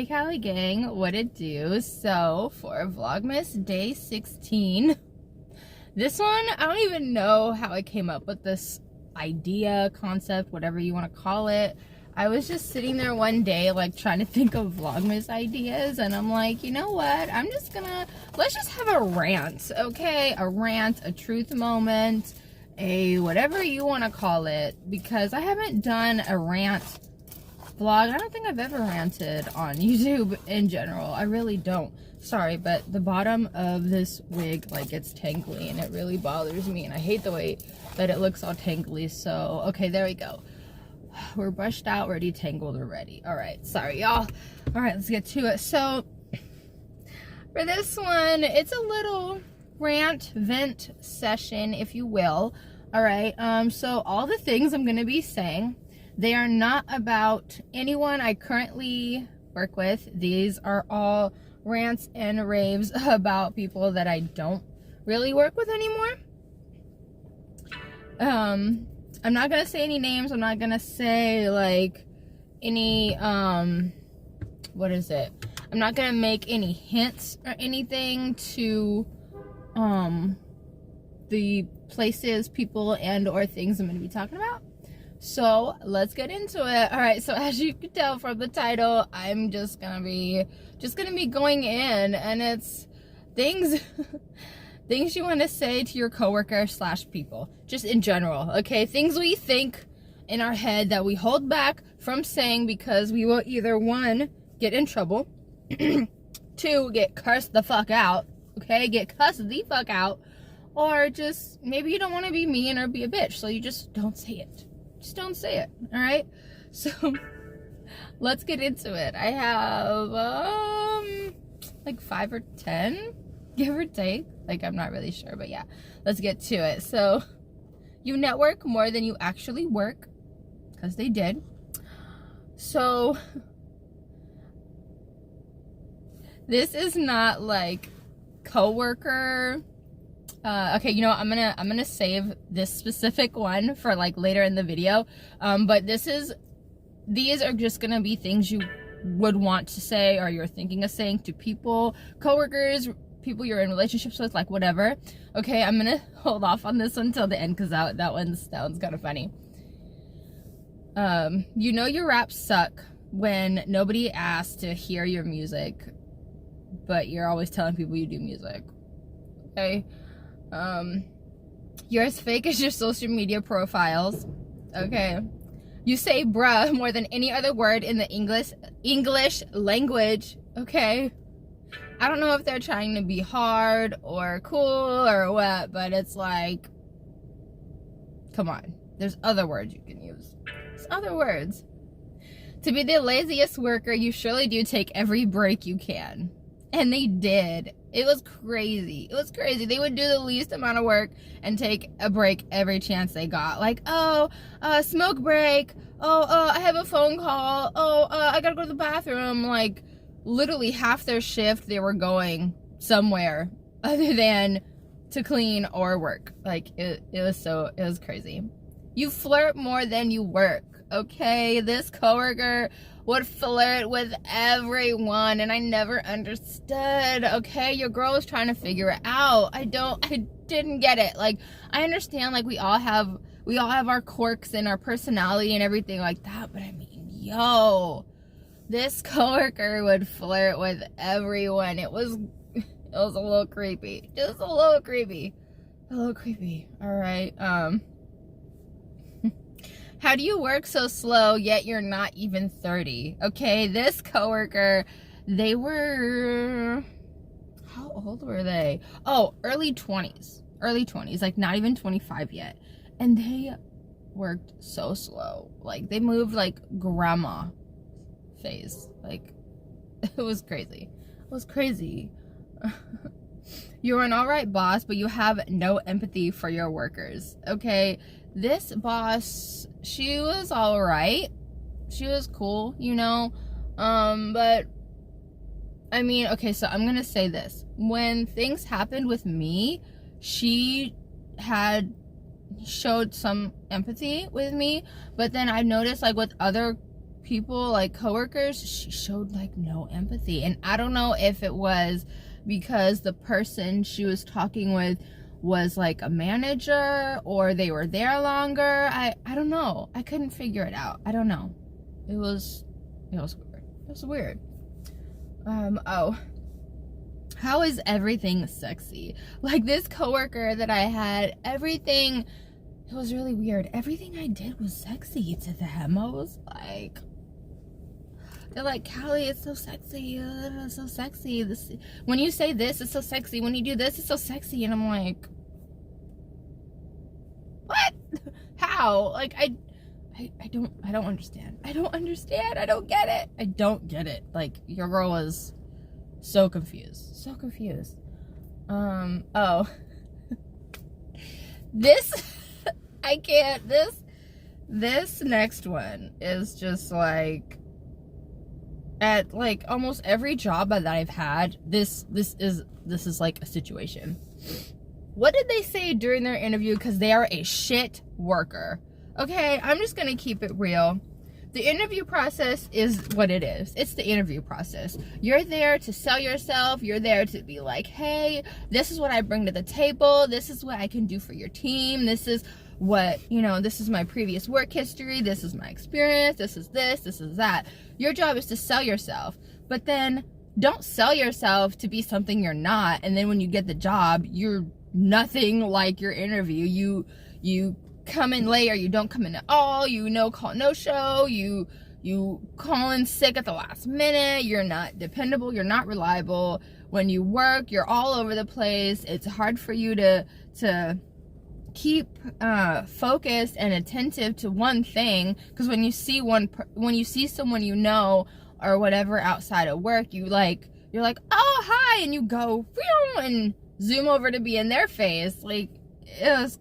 Hey Cali gang, what it do? So for Vlogmas day 16, this one, I don't even know how I came up with this idea, concept, whatever you want to call it. I was just sitting there one day like trying to think of Vlogmas ideas, and I'm like, you know what, let's just have a rant, okay? A rant, a truth moment, a whatever you want to call it, because I haven't done a rant vlog. I don't think I've ever ranted on YouTube in general. I really don't. Sorry, but the bottom of this wig like gets tangly and it really bothers me, and I hate the way that it looks all tangly. So okay, there we go. We're brushed out, we're detangled already. All right, sorry y'all. All right, let's get to it. So for this one, it's a little rant vent session, if you will. All right, so all the things I'm gonna be saying, they are not about anyone I currently work with. These are all rants and raves about people that I don't really work with anymore. I'm not gonna say any names. I'm not gonna say like any what is it? I'm not gonna make any hints or anything to the places, people, and or things I'm gonna be talking about. So let's get into it. All right, so as you can tell from the title, I'm just gonna be going in, and it's things things you want to say to your coworker / people, just in general. Okay, things we think in our head that we hold back from saying because we will either 1, get in trouble, 2, get cursed the fuck out. Okay, get cussed the fuck out, or just maybe you don't want to be mean or be a bitch, so you just don't say it. Just don't say it. All right, so let's get into it. I have like 5 or 10, give or take. Like, I'm not really sure, but yeah, let's get to it. So you network more than you actually work, because they did. So this is not like coworker. Okay, you know, I'm gonna save this specific one for like later in the video. But these are just gonna be things you would want to say or you're thinking of saying to people, coworkers, people you're in relationships with, like whatever. Okay, I'm gonna hold off on this one until the end because that one's kind of funny. You know your raps suck when nobody asks to hear your music, but you're always telling people you do music. Okay. You're as fake as your social media profiles. Okay. You say bruh more than any other word in the English language. Okay. I don't know if they're trying to be hard or cool or what, but it's like, come on. There's other words you can use. There's other words. To be the laziest worker, you surely do take every break you can. And they did. It was crazy. It was crazy. They would do the least amount of work and take a break every chance they got. Like, smoke break. I have a phone call. I gotta go to the bathroom. Like, literally half their shift, they were going somewhere other than to clean or work. Like, it was crazy. You flirt more than you work. Okay, this coworker would flirt with everyone, and I never understood. Okay, your girl was trying to figure it out. I didn't get it. Like, I understand, like, we all have our quirks and our personality and everything like that, but I mean, yo, this coworker would flirt with everyone. It was a little creepy. Just a little creepy. All right. How do you work so slow yet you're not even 30? Okay, this coworker, they were, how old were they? Oh, early 20s, like not even 25 yet. And they worked so slow. Like, they moved like grandma phase. Like, it was crazy. You're an all right boss, but you have no empathy for your workers. Okay, this boss, she was all right. She was cool, you know. But I mean, okay, so I'm gonna say this. When things happened with me, she showed some empathy with me, but then I noticed, like, with other people, like coworkers, she showed like no empathy. And I don't know if it was because the person she was talking with was like a manager or they were there longer. I don't know. I couldn't figure it out. I don't know. It was weird. It was weird. Oh, how is everything sexy? Like this coworker that I had, everything, it was really weird. Everything I did was sexy to them. I was like, they're like, Callie, it's so sexy. It's so sexy. This, when you say this, it's so sexy. When you do this, it's so sexy. And I'm like, what? How? Like, I don't understand. I don't understand. I don't get it. I don't get it. Like, your girl was so confused. So confused. Oh. This, I can't, this next one is just like, at like almost every job that I've had, this is like a situation. What did they say during their interview? Because they are a shit worker. Okay, I'm just gonna keep it real. The interview process is what it is. It's the interview process. You're there to sell yourself. You're there to be like, hey, this is what I bring to the table. This is what I can do for your team. This is what, you know, this is my previous work history. This is my experience. This is that. Your job is to sell yourself. But then don't sell yourself to be something you're not. And then when you get the job, you're nothing like your interview. You come in late or you don't come in at all. You no call, no show. You call in sick at the last minute. You're not dependable. You're not reliable. When you work, you're all over the place. It's hard for you to keep focused and attentive to one thing, because when you see someone you know or whatever outside of work, you're like, oh hi, and you go and zoom over to be in their face. Like, it was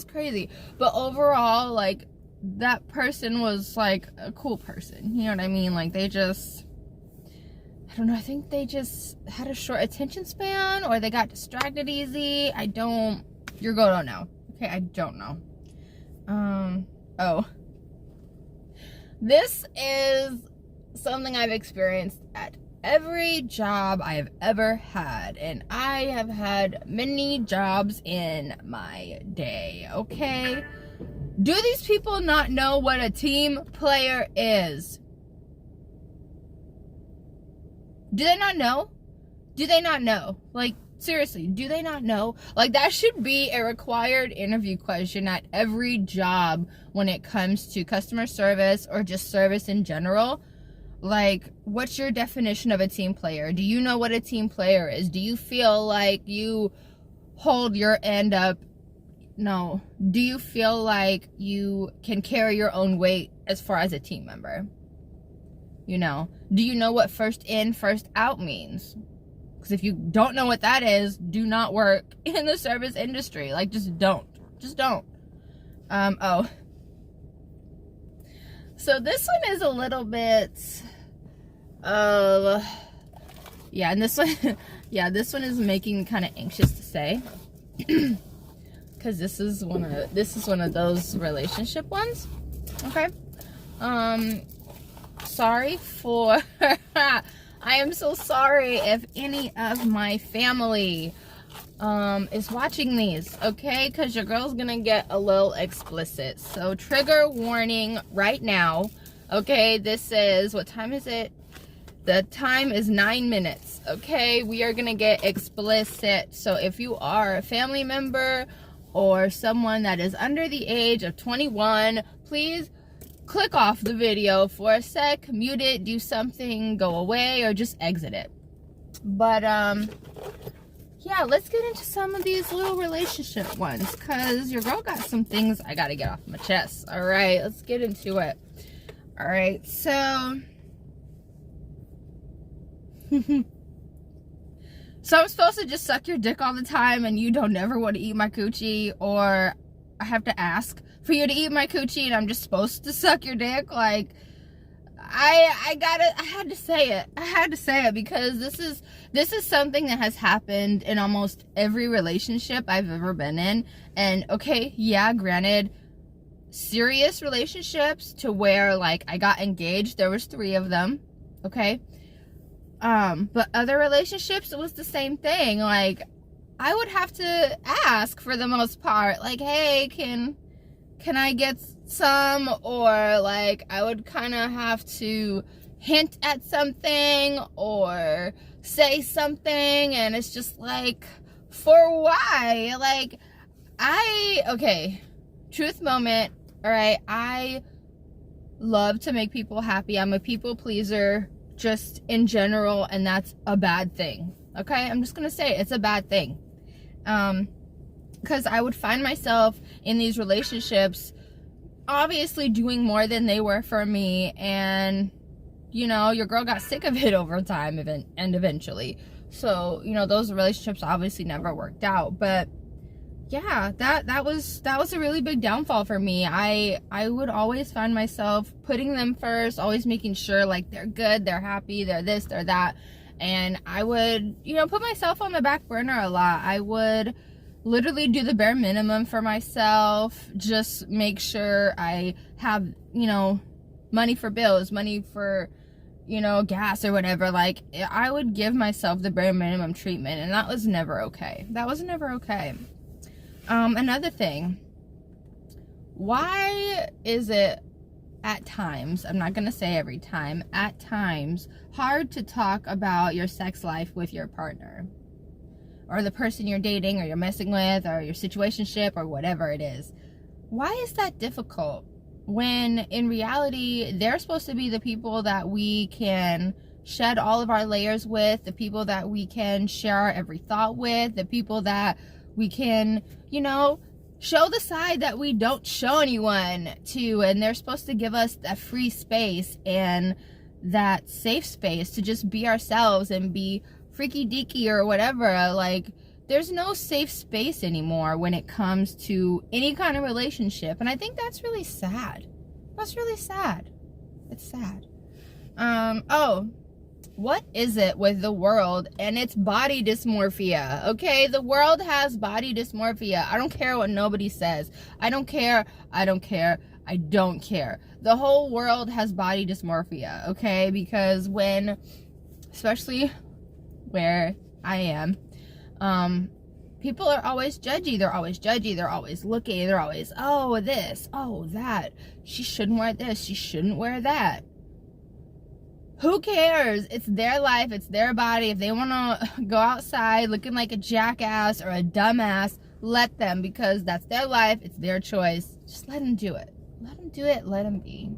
crazy. But overall, like, that person was like a cool person, you know what I mean? Like, they just, I don't know, I think they just had a short attention span, or they got distracted easy. Your girl don't know. Okay, I don't know. Oh. This is something I've experienced at every job I have ever had. And I have had many jobs in my day, okay? Do these people not know what a team player is? Do they not know? Do they not know? Like, seriously, do they not know? Like, that should be a required interview question at every job when it comes to customer service or just service in general. Like, what's your definition of a team player? Do you know what a team player is? Do you feel like you hold your end up? No. Do you feel like you can carry your own weight as far as a team member? You know? Do you know what first in, first out means? Because if you don't know what that is, do not work in the service industry. Like, just don't. Just don't. Oh. So this one is a little bit yeah, and this one this one is making me kind of anxious to say. Because this is one of those relationship ones. Okay. Sorry for I am so sorry if any of my family is watching these, okay? Because your girl's gonna get a little explicit. So trigger warning right now, okay? This is, what time is it? The time is 9 minutes, okay? We are gonna get explicit. So if you are a family member or someone that is under the age of 21, please click off the video for a sec, mute it, do something, go away, or just exit it. But yeah, let's get into some of these little relationship ones, because your girl got some things I gotta get off my chest. All right, let's get into it. All right, so so I'm supposed to just suck your dick all the time and you don't never want to eat my coochie, or I have to ask for you to eat my coochie and I'm just supposed to suck your dick? Like, I had to say it. I had to say it because this is something that has happened in almost every relationship I've ever been in. And okay, yeah, granted, serious relationships to where like I got engaged. There was 3 of them. Okay. But other relationships, it was the same thing. Like, I would have to ask for the most part, like, hey, can I get some? Or like, I would kind of have to hint at something or say something, and it's just like, for why? Like, okay, truth moment. All right, I love to make people happy. I'm a people pleaser just in general, and that's a bad thing. Okay, I'm just gonna say it's a bad thing. Because I would find myself in these relationships obviously doing more than they were for me, and you know, your girl got sick of it over time and eventually. So, you know, those relationships obviously never worked out. But yeah, that was a really big downfall for me. I would always find myself putting them first, always making sure like they're good, they're happy, they're this, they're that. And I would, you know, put myself on the back burner a lot. I would literally do the bare minimum for myself, just make sure I have, you know, money for bills, money for, you know, gas or whatever. Like, I would give myself the bare minimum treatment, and that was never okay. That was never okay. Another thing, why is it at times, I'm not gonna say every time, at times, hard to talk about your sex life with your partner or the person you're dating or you're messing with or your situationship or whatever it is? Why is that difficult when in reality they're supposed to be the people that we can shed all of our layers with, the people that we can share our every thought with, the people that we can, you know, show the side that we don't show anyone to, and they're supposed to give us that free space and that safe space to just be ourselves and be freaky deaky or whatever. Like, there's no safe space anymore when it comes to any kind of relationship, and I think that's really sad. That's really sad. It's sad. Oh, what is it with the world and its body dysmorphia? Okay, the world has body dysmorphia. I don't care what nobody says. I don't care. I don't care. I don't care. The whole world has body dysmorphia, okay? Because when, especially where I am, people are always judgy. They're always judgy. They're always looking. They're always, oh, this, oh, that. She shouldn't wear this. She shouldn't wear that. Who cares? It's their life. It's their body. If they want to go outside looking like a jackass or a dumbass, let them, because that's their life. It's their choice. Just let them do it. Let them do it. Let them be.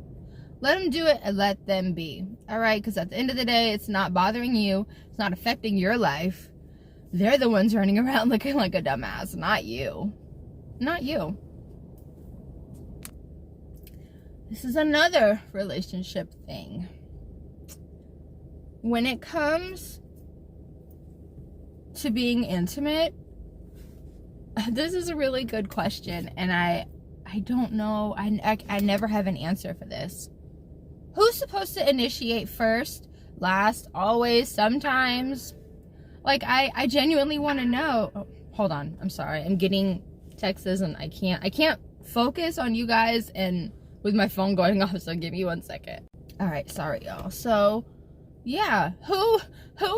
Let them do it and let them be. All right? Because at the end of the day, it's not bothering you. It's not affecting your life. They're the ones running around looking like a dumbass, not you. Not you. This is another relationship thing. When it comes to being intimate, this is a really good question, and I don't know. I never have an answer for this. Who's supposed to initiate first, last, always, sometimes? Like, I genuinely want to know. Oh, hold on. I'm sorry. I'm getting texts and I can't focus on you guys and with my phone going off, so give me 1 second. All right, sorry y'all. So, yeah, who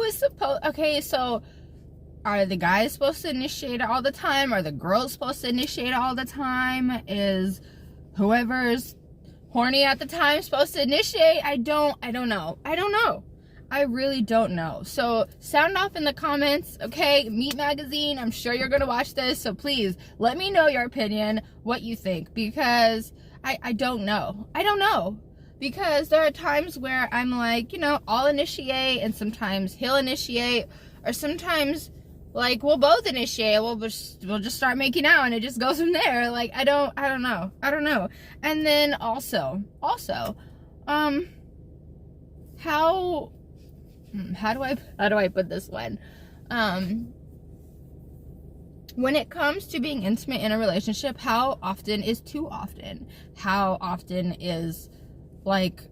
is supposed, okay, so are the guys supposed to initiate it all the time? Are the girls supposed to initiate it all the time? Is whoever's horny at the time supposed to initiate? I don't know. I really don't know. So sound off in the comments, okay? Meat Magazine, I'm sure you're gonna watch this, so please let me know your opinion, what you think, because I don't know. I don't know. Because there are times where I'm like, you know, I'll initiate, and sometimes he'll initiate, or sometimes, like, we'll both initiate. We'll just start making out, and it just goes from there. Like, I don't know. And then also, how do I put this one? When it comes to being intimate in a relationship, how often is too often? How often is, like,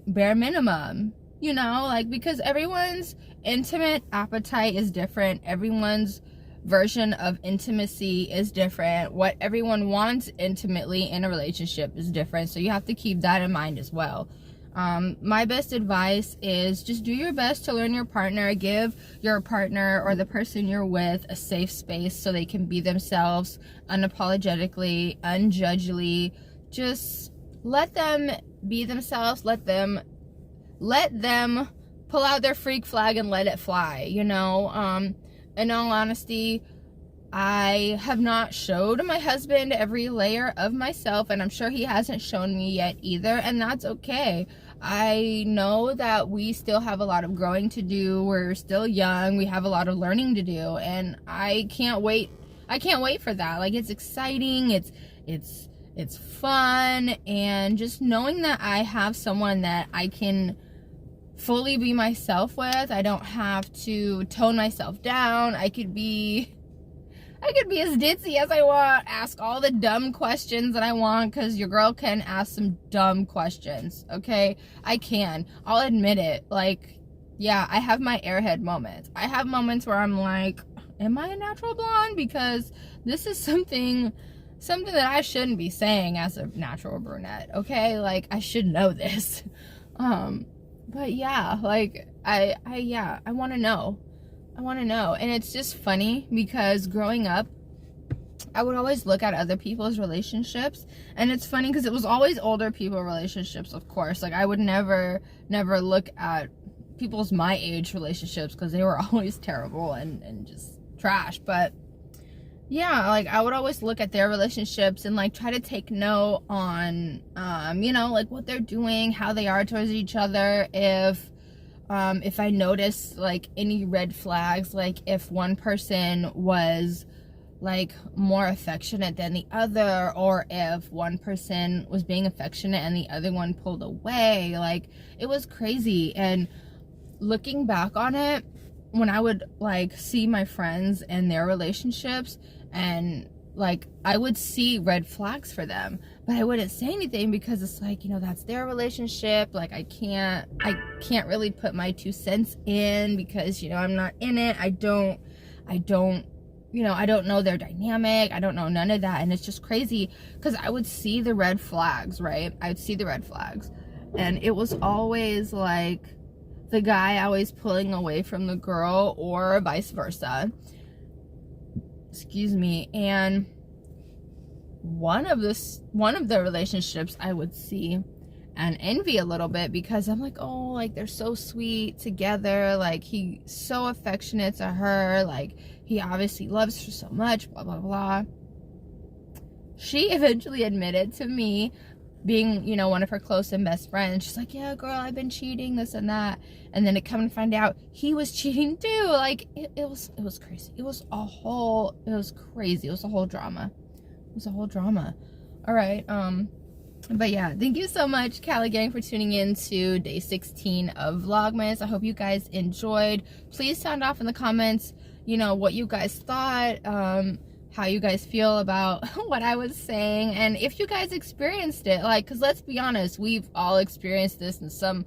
bare minimum? You know, like, because everyone's intimate appetite is different. Everyone's version of intimacy is different. What everyone wants intimately in a relationship is different. So you have to keep that in mind as well. My best advice is just do your best to learn your partner. Give your partner or the person you're with a safe space so they can be themselves unapologetically, unjudgely. Just let them be themselves. Let them pull out their freak flag and let it fly, you know. In all honesty, I have not showed my husband every layer of myself, and I'm sure he hasn't shown me yet either, and that's okay. I know that we still have a lot of growing to do. We're still young. We have a lot of learning to do, and I can't wait. I can't wait for that. Like, it's exciting. It's fun, and just knowing that I have someone that I can fully be myself with. I don't have to tone myself down. I could be as ditzy as I want, ask all the dumb questions that I want, because your girl can ask some dumb questions, okay? I can. I'll admit it. Like, yeah, I have my airhead moments. I have moments where I'm like, am I a natural blonde? Because this is something that I shouldn't be saying as a natural brunette, okay? Like, I should know this. But yeah, like, I want to know. I want to know. And it's just funny because growing up, I would always look at other people's relationships, and it's funny because it was always older people relationships, of course. Like, I would never look at people's my age relationships because they were always terrible and just trash. But yeah, like, I would always look at their relationships and like try to take note on you know, like what they're doing, how they are towards each other. If I notice like any red flags, like if one person was like more affectionate than the other, or if one person was being affectionate and the other one pulled away, like, it was crazy. And looking back on it, when I would like see my friends and their relationships, and like I would see red flags for them, but I wouldn't say anything because it's like, you know, that's their relationship. Like, I can't really put my 2 cents in because, you know, I'm not in it. I don't you know, I don't know their dynamic. I don't know none of that. And it's just crazy because I would see the red flags, right? I would see the red flags, and it was always like the guy always pulling away from the girl, or vice versa. Excuse me. And one of the relationships I would see and envy a little bit, because I'm like, oh, like, they're so sweet together. Like, he's so affectionate to her. Like, he obviously loves her so much, blah, blah, blah. She eventually admitted to me, being, you know, one of her close and best friends. She's like, yeah, girl, I've been cheating, this and that. And then to come and find out he was cheating too. Like, it was crazy. It was crazy. It was a whole drama. All right. But yeah, thank you so much, Cali Gang, for tuning in to day 16 of Vlogmas. I hope you guys enjoyed. Please sound off in the comments, you know, what you guys thought, how you guys feel about what I was saying, and if you guys experienced it. Like, because let's be honest, we've all experienced this in some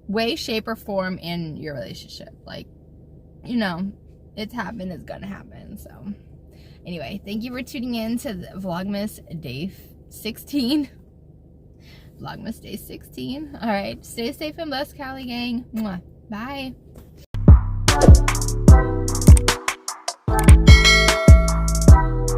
way, shape, or form in your relationship. Like, you know, it's happened, it's gonna happen. So anyway, thank you for tuning in to the Vlogmas day 16. Vlogmas day 16. All right, stay safe and blessed, Cali Gang. Mwah. Bye.